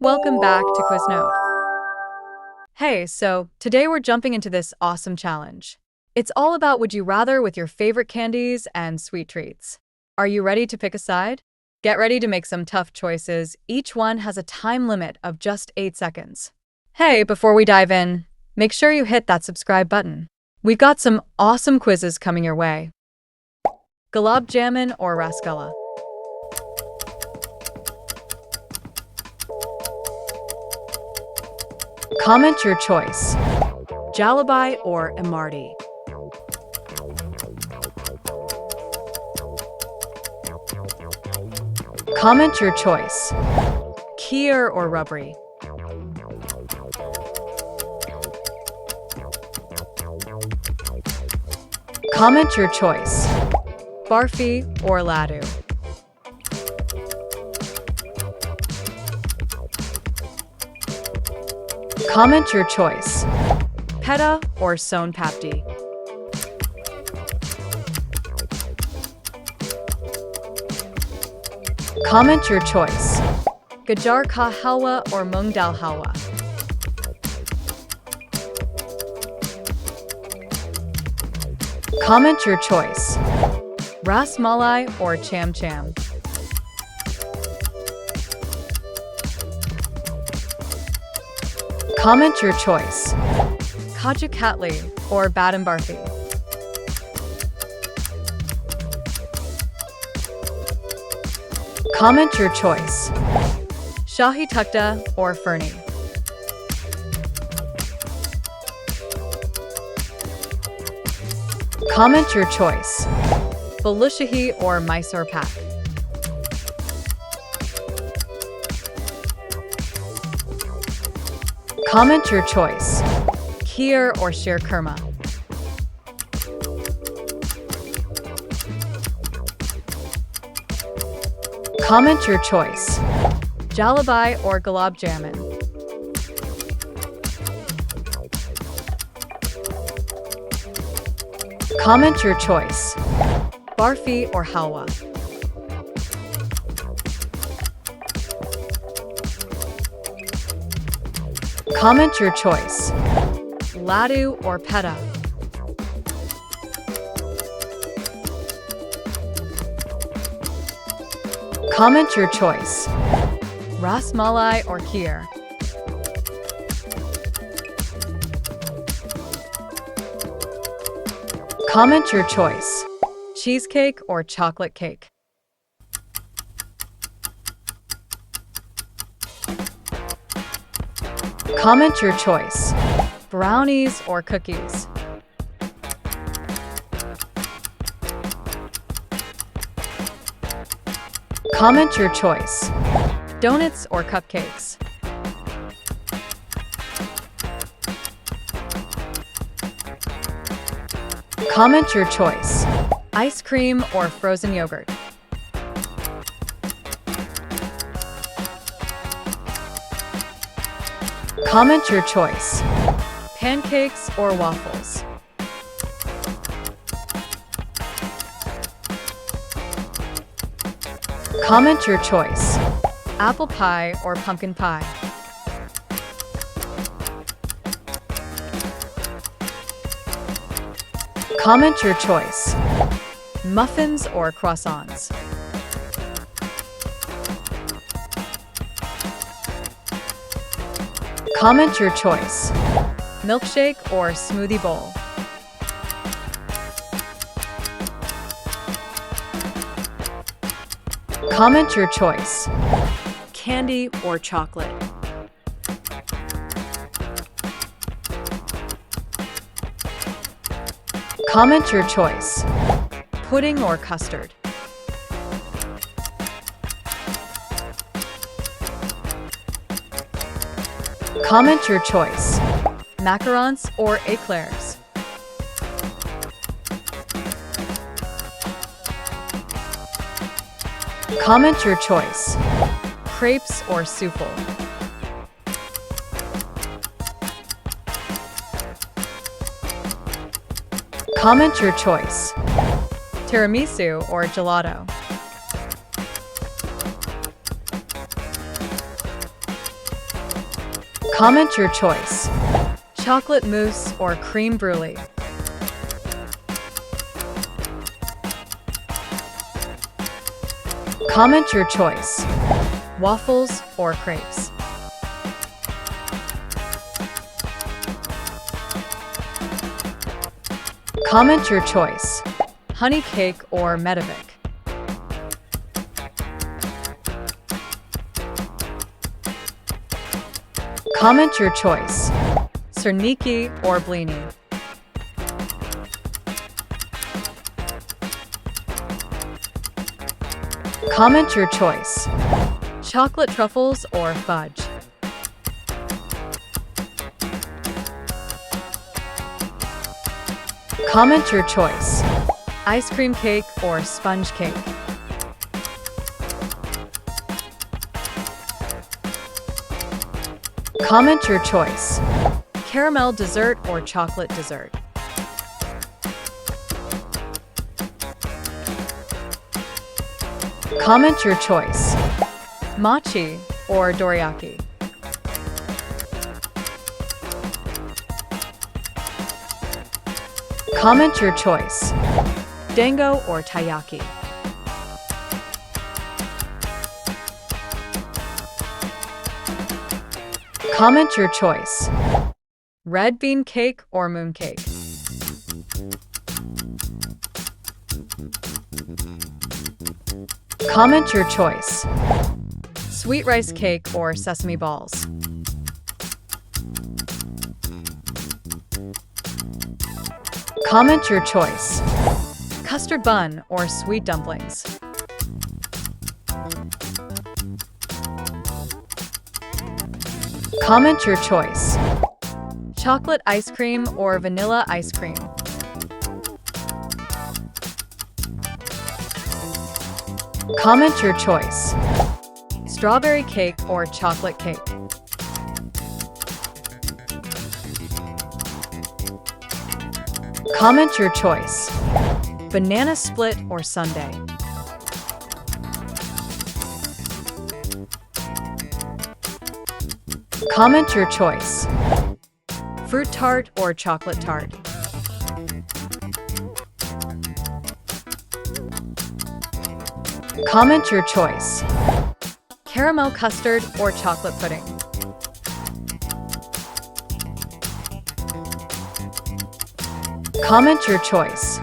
Welcome back to QuizNote. Hey, so today we're jumping into this awesome challenge. It's all about would you rather with your favorite candies and sweet treats. Are you ready to pick a side? Get ready to make some tough choices. Each one has a time limit of just 8 seconds. Hey, before we dive in, make sure you hit that subscribe button. We've got some awesome quizzes coming your way. Gulab Jamun or Rasgulla? Comment your choice. Jalebi or Imardi? Comment your choice. Kheer or Rabri? Comment your choice. Barfi or Laddu? Comment your choice. Peta or Son Papdi? Comment your choice. Gajar ka halwa or Mung dal halwa? Comment your choice. Ras malai or Cham Cham? Comment your choice. Kaju Katli or Badam Barfi? Comment your choice. Shahi Tukta or Fernie? Comment your choice. Balushahi or Mysore Pak? Comment your choice. Kheer or Sheer Kurma? Comment your choice. Jalebi or Gulab Jamun? Comment your choice. Barfi or Halwa? Comment your choice. Laddu or Peta? Comment your choice. Ras malai or Kheer? Comment your choice. Cheesecake or chocolate cake? Comment your choice. Brownies or cookies? Comment your choice. Donuts or cupcakes? Comment your choice. Ice cream or frozen yogurt? Comment your choice. Pancakes or waffles? Comment your choice. Apple pie or pumpkin pie? Comment your choice. Muffins or croissants? Comment your choice. Milkshake or smoothie bowl? Comment your choice. Candy or chocolate? Comment your choice. Pudding or custard? Comment your choice. Macarons or eclairs? Comment your choice. Crepes or souffle? Comment your choice. Tiramisu or gelato? Comment your choice. Chocolate mousse or creme brulee. Comment your choice. Waffles or crepes. Comment your choice. Honey cake or Medovik. Comment your choice. Serniki or blini. Comment your choice. Chocolate truffles or fudge. Comment your choice. Ice cream cake or sponge cake. Comment your choice. Caramel dessert or chocolate dessert. Comment your choice. Mochi or dorayaki. Comment your choice. Dango or taiyaki. Comment your choice. Red bean cake or mooncake. Comment your choice. Sweet rice cake or sesame balls. Comment your choice. Custard bun or sweet dumplings. Comment your choice. Chocolate ice cream or vanilla ice cream. Comment your choice. Strawberry cake or chocolate cake. Comment your choice. Banana split or sundae. Comment your choice. Fruit tart or chocolate tart. Comment your choice. Caramel custard or chocolate pudding. Comment your choice.